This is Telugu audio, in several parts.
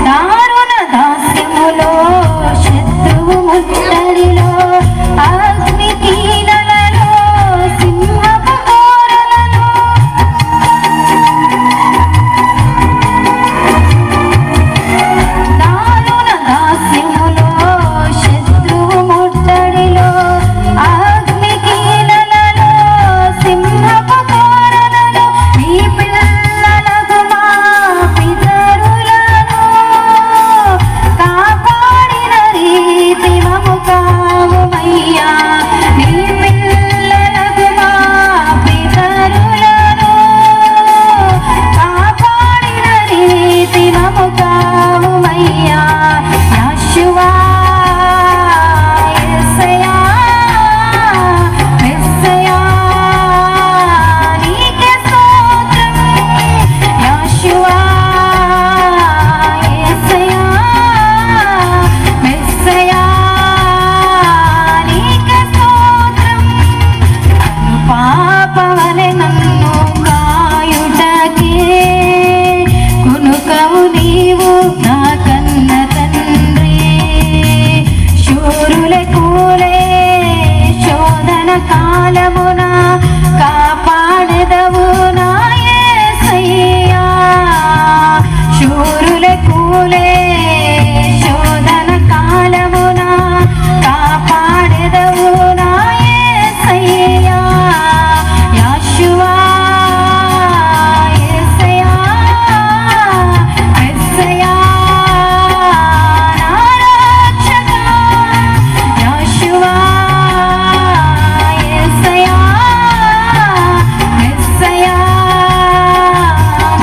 దారుణ దాస్యములో శత్రువు ముట్టడిలో అగ్ని కీలలలో సింహపు కోరలలో దారుణ దాస్యములో శత్రువు ముట్టడిలో అగ్ని కీలలలో సింహపు కోరలలో నీ పిల్లలకు మా పితరులను కాపాడిన రీతి మము కావుమయ్యా. నీ పిల్లలకు మా పితరులను కాపాడిన రీతి మము కావుమయ్యా. యెహోవా యేసయ్యా మెస్సయా నీకే స్తోత్రం. యెహోవా యేసయ్యా మెస్సయా నీకే స్తోత్రం. పాపవలె నన్ను కాయుటకే కునుకవు నీవు నా కన్న తండ్రి. శూరుల కూలే శోధన కాలమున కాపాడెదవు నా యేసయ్యా. శూరుల కూలే శోధన కాలమున కాపాడెదవు నా యేసయ్యా. యెహోవా యేసయ్యా మెస్సయా నా రక్షకా. యెహోవా యేసయ్యా మెస్సయా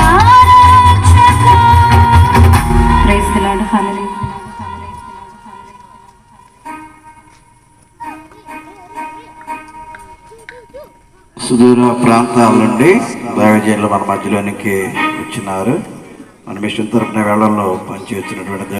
నా రక్షకా. Praise the lord. హల్లెలూయా. సుదూర ప్రాంతాల నుండి దైవజనులు మన మధ్యలోనికి వచ్చినారు. మన మిషన్ తరపున వేళల్లో పనిచేస్తున్నటువంటి